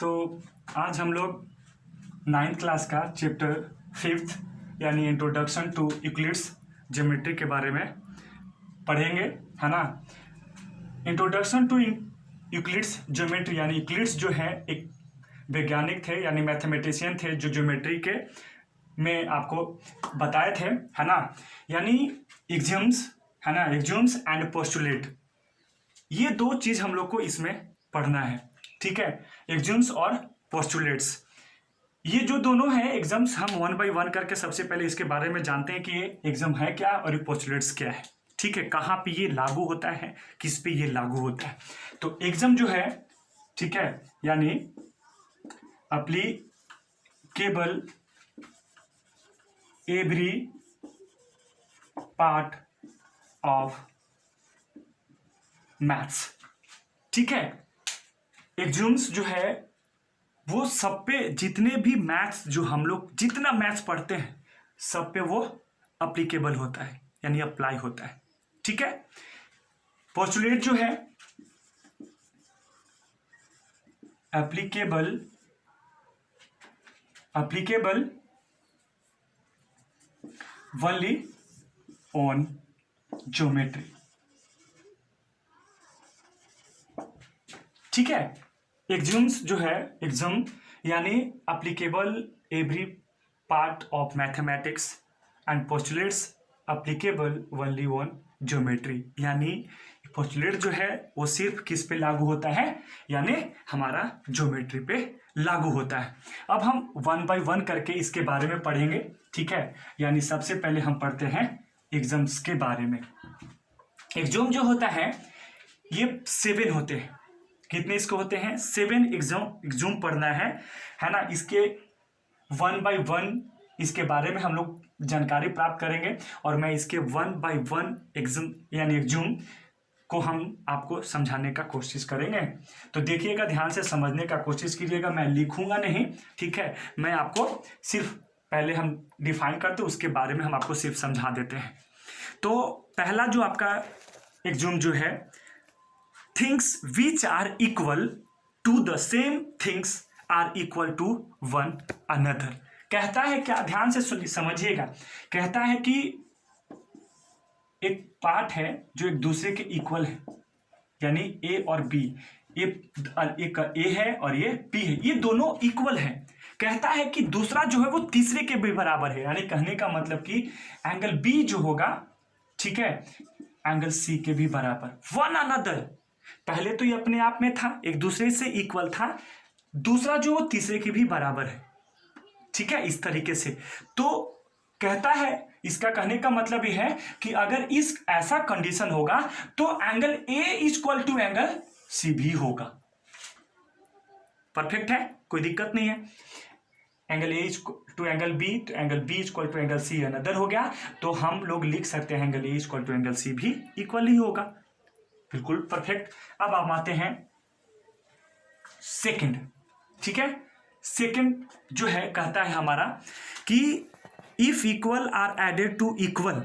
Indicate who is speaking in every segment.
Speaker 1: तो आज हम लोग 9th क्लास का चैप्टर 5th यानी इंट्रोडक्शन टू यूक्लिड्स ज्योमेट्री के बारे में पढ़ेंगे, है ना। इंट्रोडक्शन टू यूक्लिड्स ज्योमेट्री यानी यूक्लिड्स जो है एक वैज्ञानिक थे यानी मैथमेटिशियन थे जो ज्योमेट्री के में आपको बताए थे, है ना। यानी एक्सियम्स, है ना, एक्सियम्स एंड पोस्टुलेट, ये दो चीज़ हम लोग को इसमें पढ़ना है, ठीक है। एक्सियम्स और पोस्टुलेट्स, ये जो दोनों हैं एग्जाम्स, हम 1 बाय 1 करके सबसे पहले इसके बारे में जानते हैं कि ये एग्जाम है क्या और ये पोस्टुलेट्स क्या है, ठीक है। कहाँ पे ये लागू होता है, किस पे ये लागू होता है। तो एग्जाम जो है, ठीक है, यानी applicable every part of maths, ठीक है। एग्जाम्स जो है वो सब पे, जितने भी मैथ्स जो हम लोग जितना मैथ्स पढ़ते हैं सब पे वो अप्लीकेबल होता है यानी अप्लाई होता है, ठीक है। पोस्टुलेट जो है एप्लीकेबल ओनली ऑन ज्योमेट्री, ठीक है। एक्सियम्स जो है, एक्सियम यानी applicable every part of mathematics and postulates applicable only on geometry, यानी पोस्टुलेट जो है वो सिर्फ किस पे लागू होता है, यानी हमारा ज्योमेट्री पे लागू होता है। अब हम 1 बाय 1 करके इसके बारे में पढ़ेंगे, ठीक है। यानी सबसे पहले हम पढ़ते हैं एक्सियम्स के बारे में। एक्सियम जो होता है ये 7 होते हैं। कितने इसको होते हैं? 7 एग्जाम पढ़ना है ना। इसके 1 बाय 1 इसके बारे में हम लोग जानकारी प्राप्त करेंगे और मैं इसके 1 बाय 1 एग्जाम यानी एग्जाम को हम आपको समझाने का कोशिश करेंगे। तो देखिएगा, ध्यान से समझने का कोशिश कीजिएगा। मैं लिखूंगा नहीं, ठीक है। मैं आपको सिर्फ पहले हम डिफाइन करते हैं, उसके बारे में हम आपको सिर्फ समझा देते हैं। तो पहला जो आपका एग्जाम जो है, things which are equal to the same things are equal to one another, कहता है क्या, ध्यान से समझिएगा। कहता है कि एक पार्ट है जो एक दूसरे के इक्वल है, यानी ए और बी, एक ए है और ये बी है, ये दोनों इक्वल है। कहता है कि दूसरा जो है वो तीसरे के भी बराबर है, यानी कहने का मतलब कि एंगल बी जो होगा, ठीक है, एंगल सी के भी बराबर। वन अनदर, पहले तो ये अपने आप में था, एक दूसरे से इक्वल था, दूसरा जो तीसरे के भी बराबर है, ठीक है, इस तरीके से। तो कहता है, इसका कहने का मतलब ये है कि अगर इस ऐसा कंडीशन होगा तो angle A equal to angle C भी होगा। परफेक्ट है, कोई दिक्कत नहीं है। Angle A to angle B, तो angle B equal to angle C another हो गया, तो हम लोग लिख सकते हैं angle A equal to angle C भी इक्वल ही होगा। बिल्कुल परफेक्ट। अब हम आते हैं सेकंड, ठीक है। सेकंड जो है कहता है हमारा कि if equal are added to equal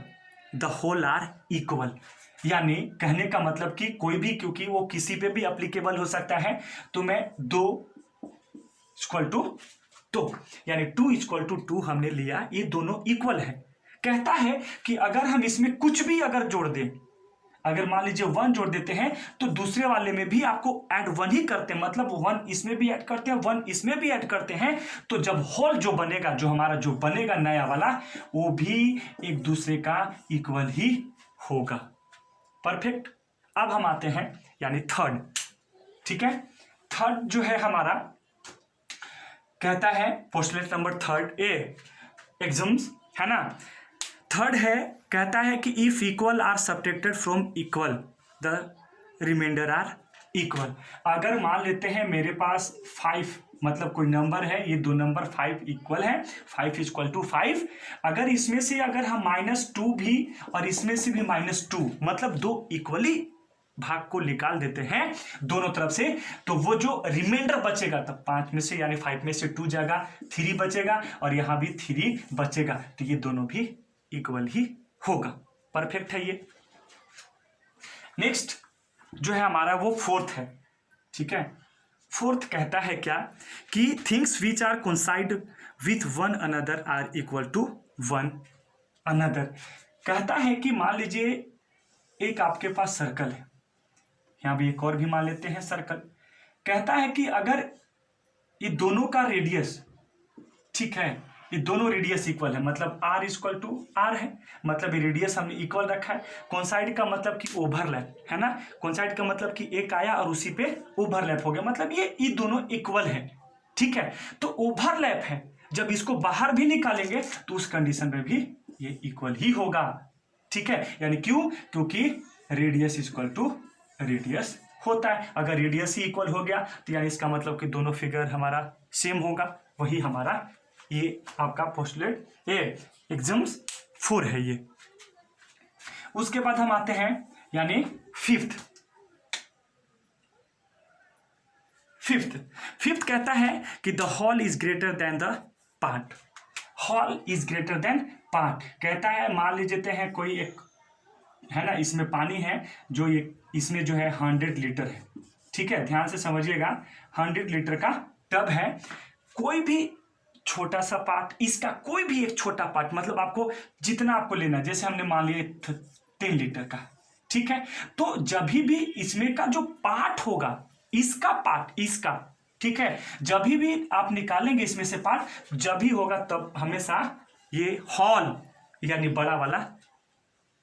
Speaker 1: the whole are equal, यानी कहने का मतलब कि कोई भी, क्योंकि वो किसी पे भी एप्लीकेबल हो सकता है, तो मैं 2 इक्वल टू 2 यानी 2 इक्वल टू 2 हमने लिया, ये दोनों इक्वल है। कहता है कि अगर हम इसमें कुछ भी अगर जोड़ दें, अगर मान लीजिए 1 जोड़ देते हैं तो दूसरे वाले में भी आपको ऐड 1 ही करते हैं, मतलब 1 इसमें भी ऐड करते हैं, 1 इसमें भी ऐड करते हैं, तो जब होल जो बनेगा, जो हमारा जो बनेगा नया वाला, वो भी एक दूसरे का इक्वल ही होगा। परफेक्ट। अब हम आते हैं यानी थर्ड, ठीक है। थर्ड जो है हमारा कहता है postulate number third a axioms, है ना। थर्ड है, कहता है कि if equal are subtracted from equal the remainder are equal. अगर मान लेते हैं मेरे पास 5, मतलब कोई नंबर है, ये दो नंबर 5 इक्वल है, 5 इक्वल टू 5, अगर इसमें से अगर हम -2 भी और इसमें से भी -2, मतलब 2 इक्वली भाग को निकाल देते हैं दोनों तरफ से, तो वो जो रिमाइंडर बचेगा, तब 5 में से यानी 5 में से 2 जाएगा, 3 बचेगा और यहाँ भी 3 बचेगा, तो ये दोनों भी इक्वल ही होगा। परफेक्ट है ये। नेक्स्ट जो है हमारा वो फोर्थ है, ठीक है। फोर्थ कहता है क्या कि things which are coincide with one another are equal to one another. कहता है कि मान लीजिए एक आपके पास सर्कल है, यहाँ भी एक और भी मान लेते हैं सर्कल। कहता है कि अगर ये दोनों का रेडियस, ठीक है, ये दोनों रेडियस इक्वल है, मतलब r इक्वल टू आर है, मतलब ये रेडियस हमने इक्वल रखा है। कोइंसाइड का मतलब कि ओवरलैप है ना, कोइंसाइड का मतलब कि एक आया और उसी पे ओवरलैप हो गया, मतलब ये दोनों इक्वल है, ठीक है। तो ओवरलैप है, जब इसको बाहर भी निकालेंगे तो उस कंडीशन में भी ये इक्वल ही होगा, ठीक है। यानी क्यों? क्योंकि रेडियस इक्वल टू रेडियस होता है। अगर रेडियस ही इक्वल हो गया तो यानी इसका मतलब कि दोनों फिगर हमारा सेम होगा, वही हमारा ये आपका पोस्टुलेट ए एग्जाम्स 4 है ये। उसके बाद हम आते हैं यानी फिफ्थ कहता है कि the whole is greater than the part. Whole is greater than part कहता है, मान लीजिए हैं कोई एक है ना, इसमें पानी है जो ये इसमें जो है 100 लीटर है, ठीक है, ध्यान से समझिएगा। 100 लीटर का टब है, कोई भी छोटा सा पार्ट, इसका कोई भी एक छोटा पार्ट, मतलब आपको जितना आपको लेना है, जैसे हमने मान लिए 10 लीटर का, ठीक है। तो जब भी इसमें का जो पार्ट होगा, इसका पार्ट, इसका, ठीक है, जब भी आप निकालेंगे इसमें से पार्ट, जब भी होगा तब हमेशा ये हॉल यानी बड़ा वाला,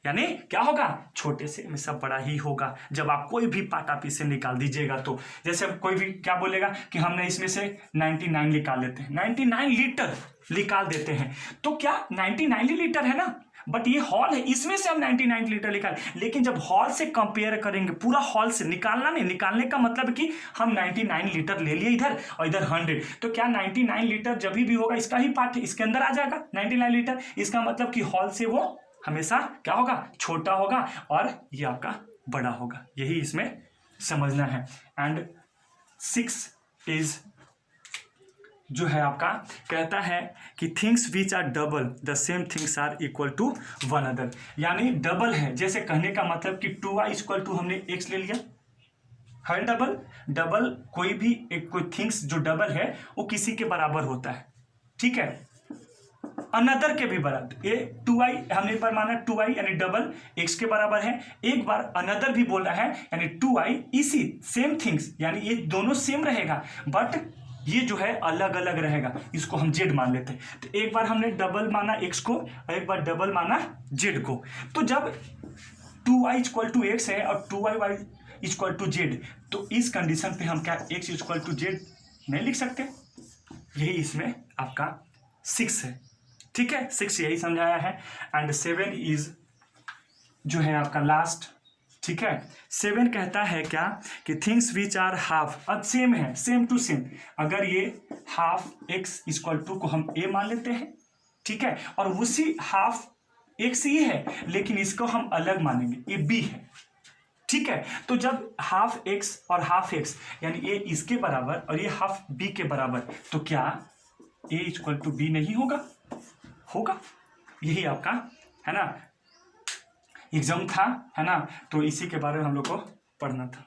Speaker 1: यानी क्या होगा, छोटे से हमेशा बड़ा ही होगा। जब आप कोई भी पार्ट आप इसे निकाल दीजिएगा तो, जैसे कोई भी क्या बोलेगा कि हमने इसमें से 99 निकाल लेते हैं, 99 लीटर निकाल देते हैं, तो क्या 99 लीटर है ना, बट ये हॉल है, इसमें से हम 99 लीटर निकाल, लेकिन जब हॉल से कंपेयर करेंगे, पूरा हॉल से निकालना नहीं, निकालने का मतलब कि हम 99 लीटर ले लिए इधर और इधर 100, तो क्या 99 लीटर जब भी होगा इसका ही पार्ट इसके अंदर आ जाएगा 99 लीटर। इसका मतलब कि हॉल से वो हमेशा क्या होगा, छोटा होगा और ये आपका बड़ा होगा, यही इसमें समझना है। एंड 6 इज जो है आपका कहता है कि things which are double the same things are equal to one other. यानी डबल है, जैसे कहने का मतलब कि 2y इक्वल टू हमने x ले लिया है, डबल कोई भी एक कोई थिंग्स जो डबल है वो किसी के बराबर होता है, ठीक है, अनदर के भी बराबर। ये 2y हमने एक बार माना 2y यानी डबल x के बराबर है, एक बार अनदर भी बोल रहा है यानी 2y इसी सेम थिंग्स, यानी ये दोनों सेम रहेगा बट ये जो है अलग अलग रहेगा, इसको हम z मान लेते हैं। तो एक बार हमने डबल माना x को और एक बार डबल माना z को, तो जब 2y इक्वल टू x है और 2y इक्वल टू z, तो इस कंडीशन पे हम क्या x इक्वल टू z नहीं लिख सकते, यही इसमें आपका 6 है, ठीक है, 6 यही समझाया है। एंड 7 इज जो है आपका लास्ट, ठीक है। 7 कहता है क्या कि थिंग्स विच आर हाफ, अब सेम है, सेम टू सेम, अगर ये हाफ x इक्वल टू को हम a मान लेते हैं, ठीक है, और उसी हाफ x ये है लेकिन इसको हम अलग मानेंगे, ये b है, ठीक है। तो जब हाफ x और हाफ x यानी ये इसके बराबर और ये हाफ b के बराबर, तो क्या a इक्वल टू b नहीं होगा? होगा, यही आपका है ना एग्जाम था, है ना, तो इसी के बारे में हम लोग को पढ़ना था।